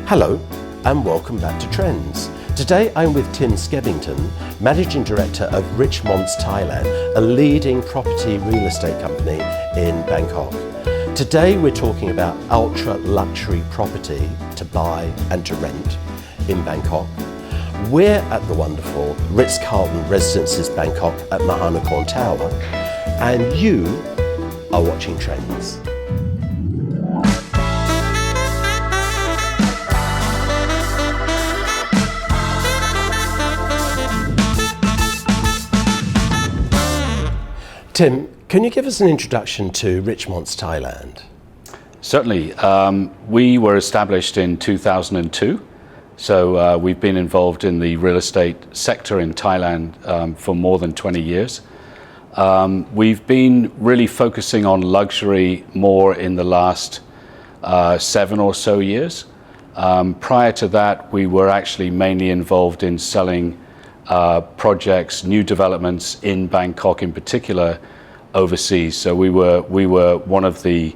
Hello and welcome back to Trends. Today I'm with Tim Skevington, Managing Director of Richmont, Thailand, a leading property real estate company in Bangkok. Today we're talking about ultra luxury property to buy and to rent in Bangkok. We're at the wonderful Ritz-Carlton Residences Bangkok at Mahanakorn Tower, and you are watching Trends. Tim, can you give us an introduction to Richmont, Thailand? Certainly. We were established in 2002, so we've been involved in the real estate sector in Thailand for more than 20 years. We've been really focusing on luxury more in the last 7 or so years. Prior to that, we were actually mainly involved in selling projects, new developments in Bangkok in particular, overseas. So we were one of the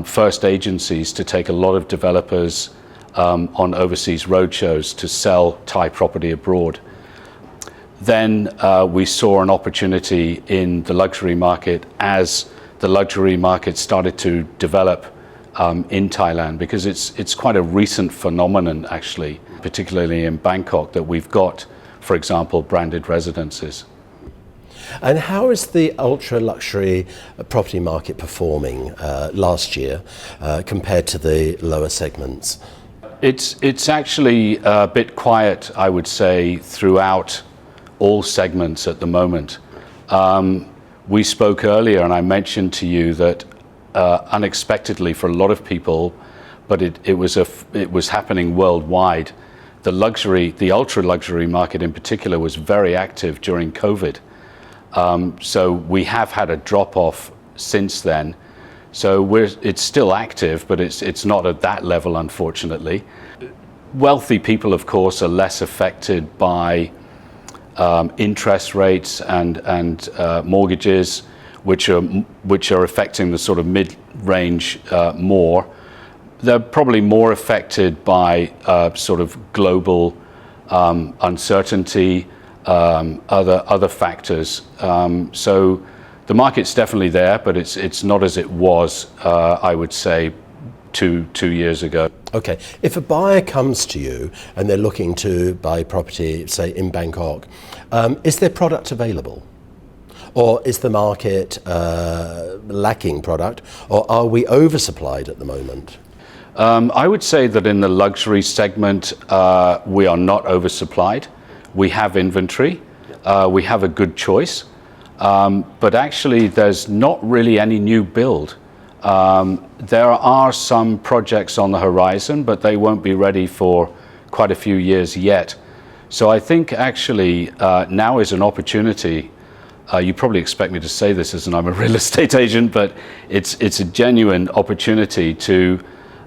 first agencies to take a lot of developers on overseas roadshows to sell Thai property abroad. Then we saw an opportunity in the luxury market as the luxury market started to develop in Thailand, because it's quite a recent phenomenon actually, particularly in Bangkok, that we've got, for example, branded residences. And how is the ultra luxury property market performing last year compared to the lower segments? It's actually a bit quiet, I would say, throughout all segments at the moment. We spoke earlier and I mentioned to you that unexpectedly for a lot of people, but it was happening worldwide. The ultra luxury market in particular was very active during COVID. So we have had a drop off since then. So it's still active, but it's not at that level, unfortunately. Wealthy people, of course, are less affected by interest rates and mortgages, which are affecting the sort of mid-range more. They're probably more affected by sort of global uncertainty, other factors. So the market's definitely there, but it's not as it was, I would say, two years ago. Okay, if a buyer comes to you and they're looking to buy property, say in Bangkok, is there product available? Or is the market lacking product? Or are we oversupplied at the moment? I would say that in the luxury segment, we are not oversupplied. We have inventory. We have a good choice. But actually, there's not really any new build. There are some projects on the horizon, but they won't be ready for quite a few years yet. So I think actually now is an opportunity. You probably expect me to say this as I'm a real estate agent, but it's a genuine opportunity to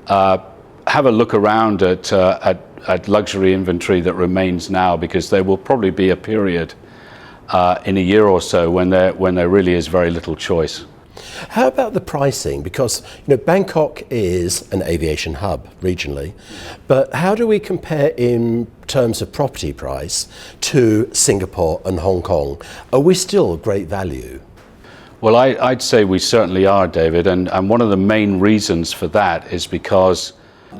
have a look around at luxury inventory that remains now, because there will probably be a period in a year or so when there really is very little choice. How about the pricing? Because Bangkok is an aviation hub regionally, but how do we compare in terms of property price to Singapore and Hong Kong? Are we still great value? Well, I'd say we certainly are, David, and one of the main reasons for that is because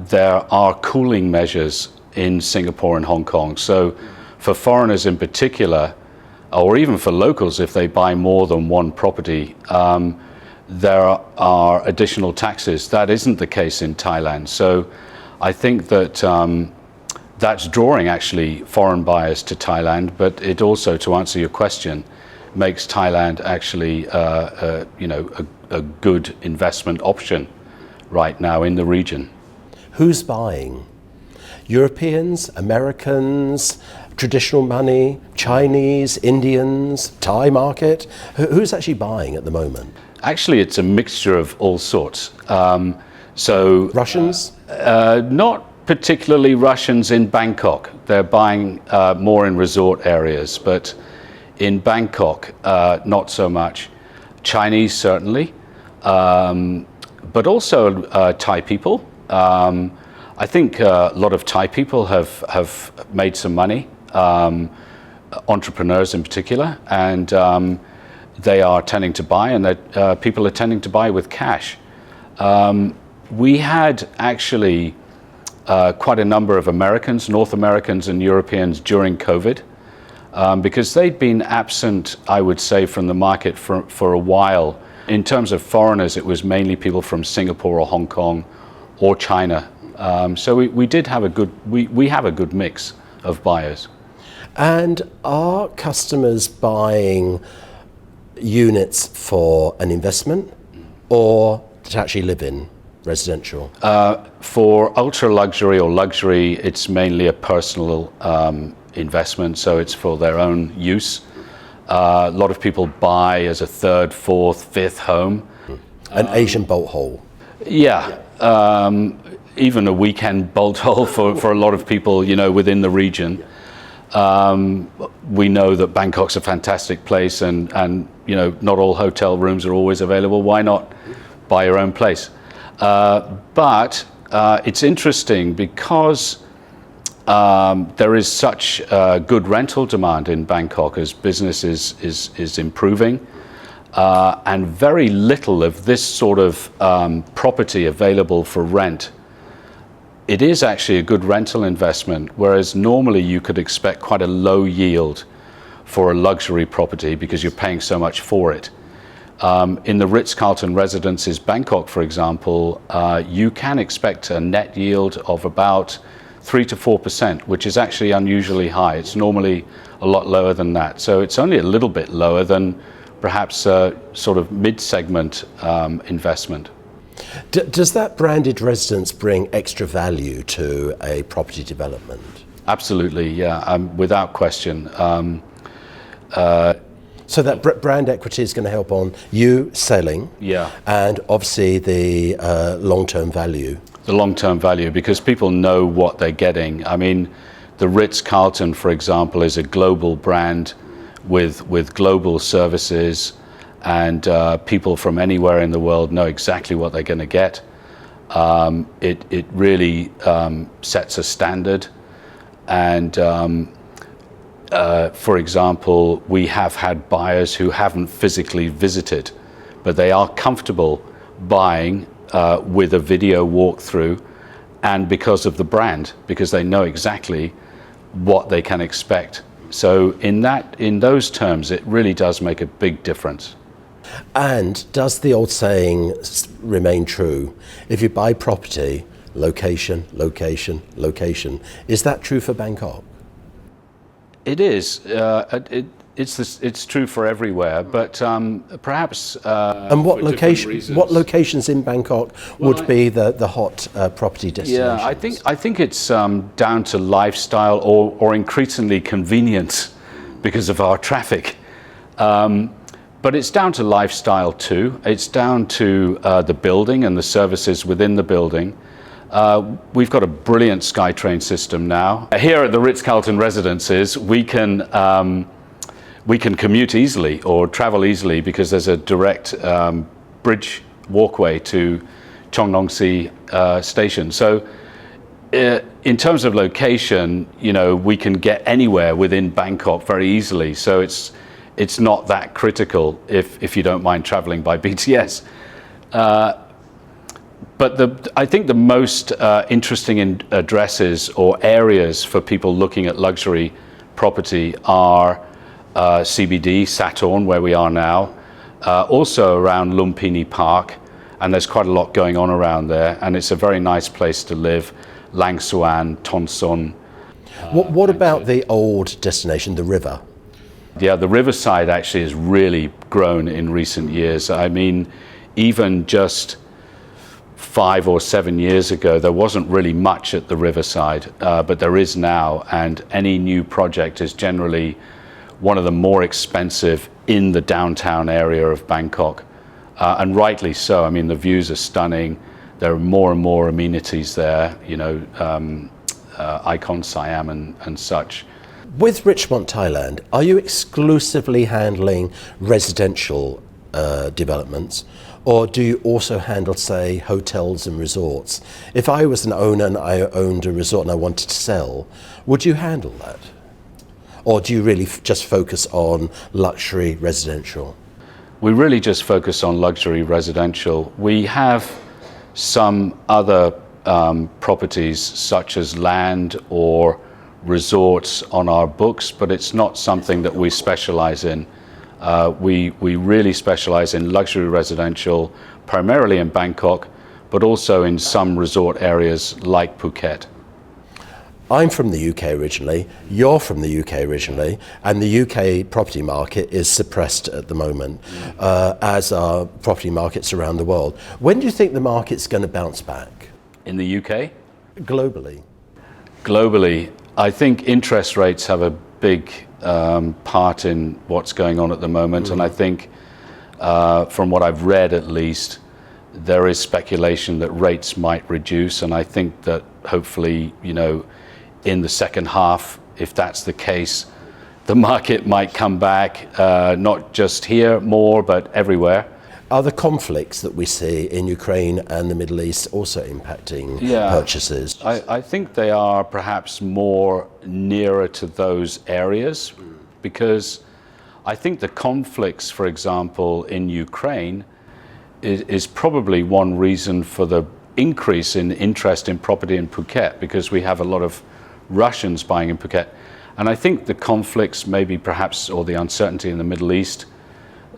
there are cooling measures in Singapore and Hong Kong. So for foreigners in particular, or even for locals if they buy more than one property, there are additional taxes. That isn't the case in Thailand. So I think that that's drawing actually foreign buyers to Thailand, but it also, to answer your question, makes Thailand actually a good investment option right now in the region. Who's buying? Europeans, Americans, traditional money, Chinese, Indians, Thai market? Who's actually buying at the moment? Actually, it's a mixture of all sorts. So Russians? Not particularly Russians in Bangkok. They're buying more in resort areas, but in Bangkok, not so much. Chinese, certainly, but also Thai people. I think a lot of Thai people have made some money, entrepreneurs in particular, and they are tending to buy, and people are tending to buy with cash. We had actually quite a number of Americans, North Americans and Europeans during COVID, because they'd been absent, I would say, from the market for a while. In terms of foreigners, it was mainly people from Singapore or Hong Kong or China. So we did have we have a good mix of buyers. And are customers buying units for an investment or to actually live in, residential? For ultra luxury or luxury, it's mainly a personal investment, so it's for their own use. A lot of people buy as a third, fourth, fifth home. An Asian bolt hole. Yeah. Even a weekend bolt hole for a lot of people, within the region. We know that Bangkok's a fantastic place, and not all hotel rooms are always available. Why not buy your own place? But it's interesting because there is such good rental demand in Bangkok as business is improving, and very little of this sort of property available for rent. It is actually a good rental investment, whereas normally you could expect quite a low yield for a luxury property because you're paying so much for it. In the Ritz-Carlton Residences, Bangkok, for example, you can expect a net yield of about 3 to 4%, which is actually unusually high. It's normally a lot lower than that. So it's only a little bit lower than perhaps a sort of mid-segment investment. Does that branded residence bring extra value to a property development? Absolutely, yeah, without question. So that brand equity is going to help on you selling, Yeah. and obviously the long-term value. The long-term value, because people know what they're getting. I mean, the Ritz-Carlton, for example, is a global brand with global services, and people from anywhere in the world know exactly what they're going to get. It really sets a standard, and for example, we have had buyers who haven't physically visited, but they are comfortable buying with a video walkthrough, and because of the brand, because they know exactly what they can expect. So in those terms, it really does make a big difference. And does the old saying remain true? If you buy property, location, location, location. Is that true for Bangkok? It is. It's true for everywhere, but perhaps. And what locations in Bangkok would be the hot property destinations? Yeah, I think it's down to lifestyle or increasingly convenience because of our traffic. But it's down to lifestyle too. It's down to the building and the services within the building. We've got a brilliant SkyTrain system now. Here at the Ritz-Carlton Residences, we can commute easily or travel easily because there's a direct bridge walkway to Chongnong-Si station. So in terms of location, we can get anywhere within Bangkok very easily. So it's not that critical if you don't mind traveling by BTS. But I think the most interesting addresses or areas for people looking at luxury property are CBD, Saturn, where we are now, also around Lumpini Park, and there's quite a lot going on around there, and it's a very nice place to live. Lang Suan, Ton Son. What about the old destination, the river? Yeah, the riverside actually has really grown in recent years. I mean, even just 5 or 7 years ago, there wasn't really much at the riverside, but there is now, and any new project is generally one of the more expensive in the downtown area of Bangkok, and rightly so. I mean, the views are stunning. There are more and more amenities there, Icon Siam and such. With Richmont, Thailand, are you exclusively handling residential developments, Or do you also handle, say, hotels and resorts? If I was an owner and I owned a resort and I wanted to sell, would you handle that? Or do you really just focus on luxury residential? We really just focus on luxury residential. We have some other properties such as land or resorts on our books, but it's not something that we specialize in. We really specialize in luxury residential, primarily in Bangkok, but also in some resort areas like Phuket. I'm from the UK originally, you're from the UK originally, and the UK property market is suppressed at the moment, as are property markets around the world. When do you think the market's going to bounce back? In the UK? Globally? Globally, I think interest rates have a big part in what's going on at the moment, and I think, from what I've read at least, there is speculation that rates might reduce, and I think that hopefully, in the second half, if that's the case, the market might come back, not just here more, but everywhere. Are the conflicts that we see in Ukraine and the Middle East also impacting purchases? I think they are perhaps more nearer to those areas, because I think the conflicts, for example, in Ukraine is probably one reason for the increase in interest in property in Phuket, because we have a lot of Russians buying in Phuket. And I think the conflicts maybe perhaps, or the uncertainty in the Middle East,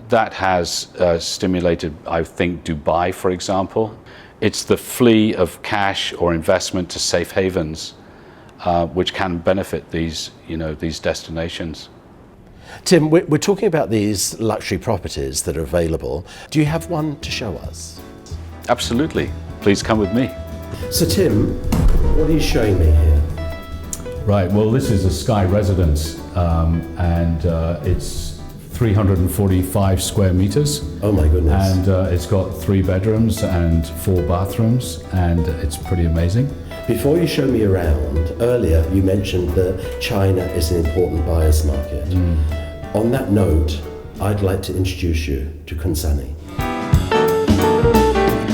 that has stimulated, I think, Dubai, for example. It's the flee of cash or investment to safe havens, which can benefit these destinations. Tim, we're talking about these luxury properties that are available. Do you have one to show us? Absolutely. Please come with me. So Tim, what are you showing me here? Right, well, this is a Sky residence, and it's 345 square meters. Oh my goodness. And it's got 3 bedrooms and 4 bathrooms, and it's pretty amazing. Before you show me around, earlier you mentioned that China is an important buyer's market. On that note, I'd like to introduce you to Kun Sunny.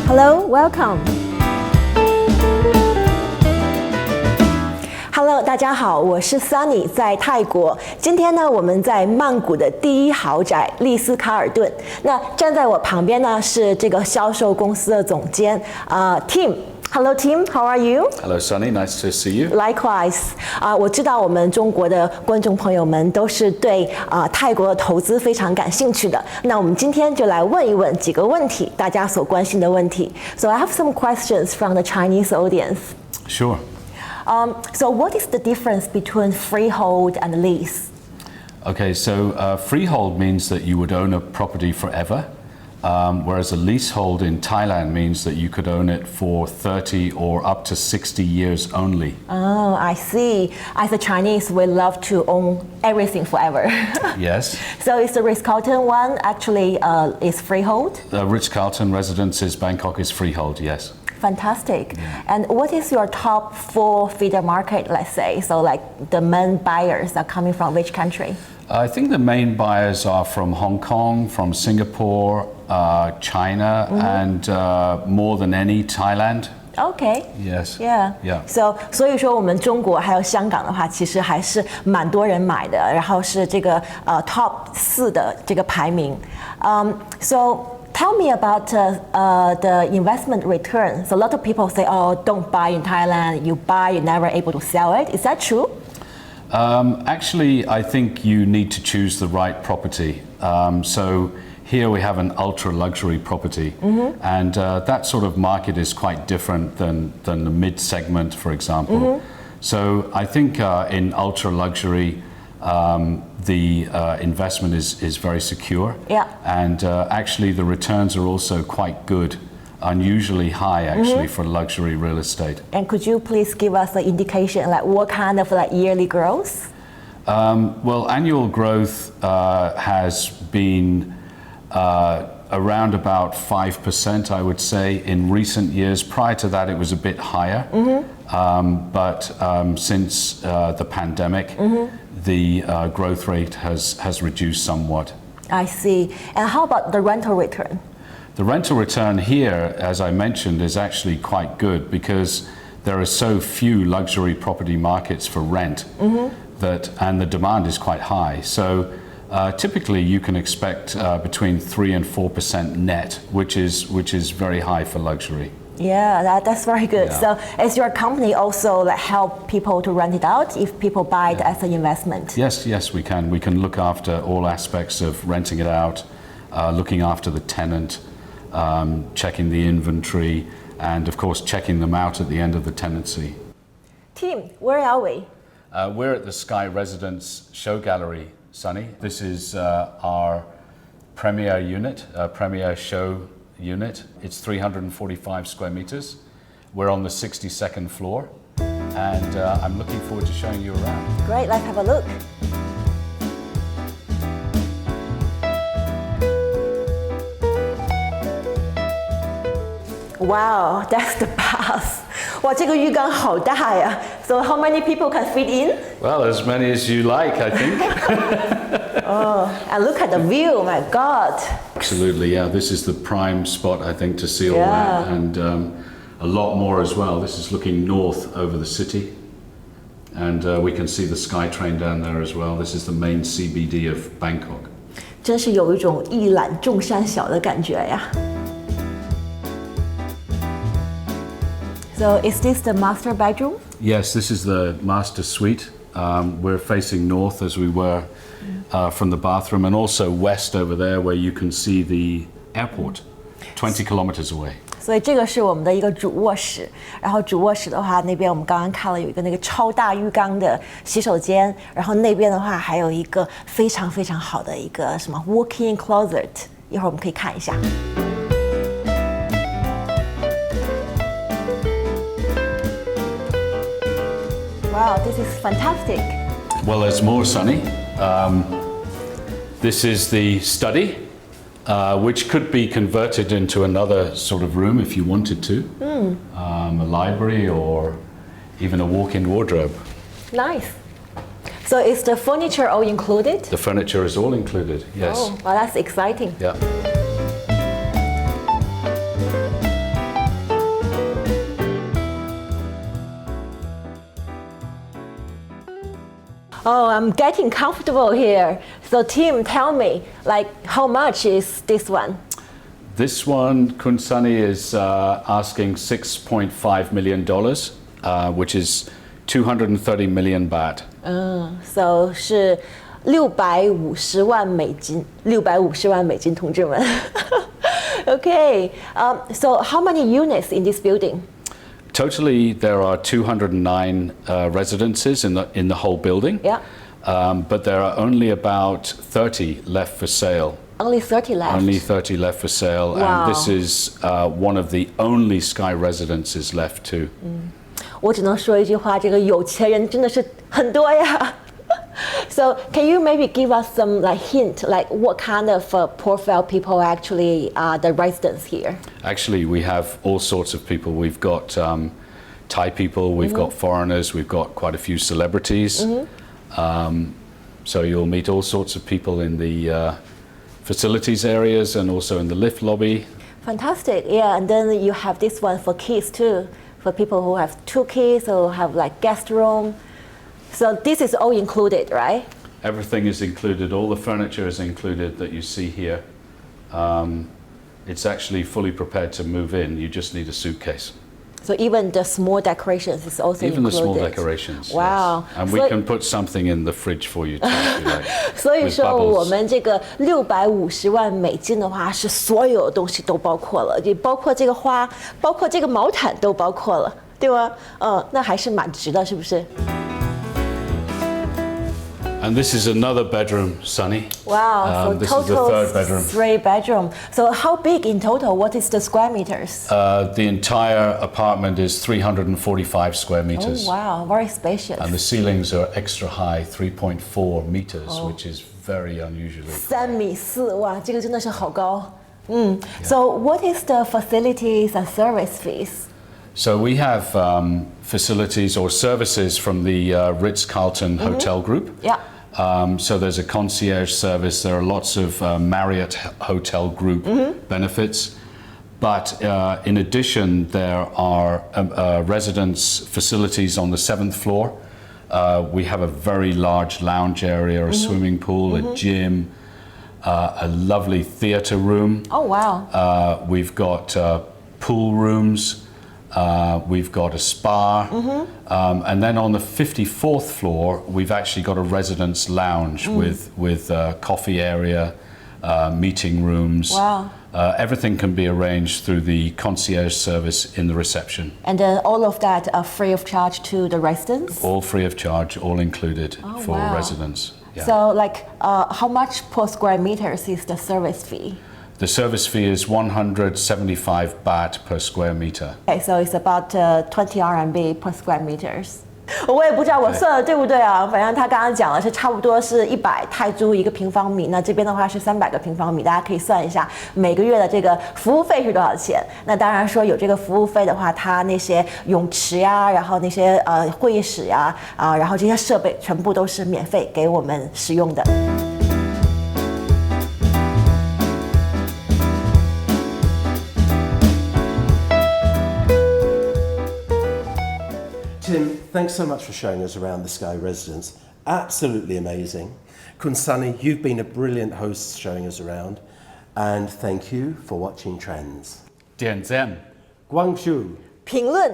Hello, welcome. Hello， 大家好，我是 Sunny， 在泰国。今天呢，我们在曼谷的第一豪宅丽思卡尔顿。那站在我旁边呢是这个销售公司的总监Tim。Hello Tim, how are you? Hello Sunny, nice to see you. Likewise. 我知道我们中国的观众朋友们都是对泰国的投资非常感兴趣的。那我们今天就来问一问几个问题，大家所关心的问题。So I have some questions from the Chinese audience. Sure. So what is the difference between freehold and lease? Okay, so freehold means that you would own a property forever. Whereas a leasehold in Thailand means that you could own it for 30 or up to 60 years only. Oh, I see. As a Chinese, we love to own everything forever. Yes. So is the Ritz-Carlton one actually is freehold? The Ritz-Carlton Residences Bangkok is freehold, yes. Fantastic. And what is your top 4 feeder market, let's say? So like the main buyers are coming from which country? I think the main buyers are from Hong Kong, from Singapore, China, and more than any, Thailand. Okay. Yes. Yeah. So 所以说我们中国还有香港的话，其实还是蛮多人买的，然后是这个top 4的这个排名。So tell me about the investment return. So a lot of people say, oh, don't buy in Thailand. You buy, you're never able to sell it. Is that true? Actually, I think you need to choose the right property. So here we have an ultra luxury property, and that sort of market is quite different than the mid segment, for example. So I think in ultra luxury, the investment is very secure, and actually the returns are also quite good. Unusually high actually for luxury real estate. And could you please give us an indication, like what kind of like yearly growth? Well, annual growth has been around about 5%, I would say, in recent years. Prior to that, it was a bit higher. But since the pandemic, the growth rate has reduced somewhat. I see. And how about the rental return? The rental return here, as I mentioned, is actually quite good because there are so few luxury property markets for rent and the demand is quite high. So typically you can expect between 3 and 4% net, which is very high for luxury. Yeah, that's very good. Yeah. So is your company also like help people to rent it out if people buy it as an investment? Yes, we can. We can look after all aspects of renting it out, looking after the tenant, checking the inventory, and of course checking them out at the end of the tenancy. Tim, where are we? We're at the Sky Residence Show Gallery, Sunny. This is our premier unit, premier show unit. It's 345 square meters. We're on the 62nd floor, and I'm looking forward to showing you around. Great, let's have a look. Wow, that's the bath. 哇，这个浴缸好大呀。So how many people can fit in? Well, as many as you like, I think. Oh, and look at the view, my God. Absolutely, yeah. This is the prime spot, I think, to see all that, and a lot more as well. This is looking north over the city, and we can see the SkyTrain down there as well. This is the main CBD of Bangkok. 真是有一种一览众山小的感觉呀。So is this the master bedroom? Yes, this is the master suite. We're facing north as we were from the bathroom, and also west over there where you can see the airport 20 kilometers away. 所以这个是我们的一个主卧室，然后主卧室的话，那边我们刚刚看了有一个那个超大浴缸的洗手间，然后那边的话还有一个非常非常好的一个什么 walk-in closet， 一会儿我们可以看一下。Wow, this is fantastic. Well, there's more, Sunny. This is the study, which could be converted into another sort of room if you wanted to. A library or even a walk-in wardrobe. Nice. So is the furniture all included? The furniture is all included, yes. Oh, well, that's exciting. Yeah. Oh, I'm getting comfortable here. So Tim, tell me, like, how much is this one? This one, Kun Sunny is asking $6.5 million, which is 230 million baht. So 是650万美金，650万美金，同志们。Okay, so how many units in this building? Totally, there are 209 residences in the whole building. Yeah. But there are only about 30 left for sale. Only 30 left. Only 30 left for sale, Wow. and this is one of the only Sky Residences left too. 我只能说一句话，这个有钱人真的是很多呀。So can you maybe give us some like hint, like what kind of profile people actually are the residents here? Actually, we have all sorts of people. We've got Thai people, we've got foreigners, we've got quite a few celebrities. So you'll meet all sorts of people in the facilities areas and also in the lift lobby. Fantastic, yeah. And then you have this one for kids too, for people who have 2 kids or have like guest room. So this is all included, right? Everything is included. All the furniture is included that you see here. It's actually fully prepared to move in. You just need a suitcase. So even the small decorations is also Even included. the small decorations. Wow. Yes. And we can put something in the fridge for you too, if you like. 所以 with 说 bubbles. 我们这个650万美金的话，是所有东西都包括了，就包括这个花，包括这个毛毯都包括了，对吗？那还是蛮值的，是不是？ And this is another bedroom, Sunny. Wow, so this total is the third bedroom. 3 bedroom. So how big in total? What is the square meters? The entire apartment is 345 square meters. Oh wow, very spacious. And the ceilings are extra high, 3.4 meters, which is very unusually. 3.4米，哇，这个真的是好高。So what is the facilities and service fees? So we have facilities or services from the Ritz-Carlton Hotel Group. Yeah. So there's a concierge service. There are lots of Marriott Hotel Group benefits. But in addition, there are residence facilities on the 7th floor. We have a very large lounge area, a swimming pool, a gym, a lovely theatre room. Oh, wow. We've got pool rooms. We've got a spa. And then on the 54th floor, we've actually got a residence lounge with coffee area, meeting rooms. Wow. Everything can be arranged through the concierge service in the reception. And then all of that are free of charge to the residents? All free of charge, all included for wow. residents. Yeah. So like how much per square meters is the service fee? The service fee is 175 baht per square meter. Okay, so it's about 20 RMB per square meters. 我也不知道我算的对不对啊，反正他刚刚讲的是差不多是100泰铢一个平方米，那这边的话是300个平方米，大家可以算一下每个月的这个服务费是多少钱。那当然说有这个服务费的话，它那些泳池呀，然后那些会议室呀，然后这些设备全部都是免费给我们使用的。Tim, thanks so much for showing us around the Sky Residence. Absolutely amazing. Kun Sunny, you've been a brilliant host showing us around. And thank you for watching Trends. 点赞。Guangzhou. 评论。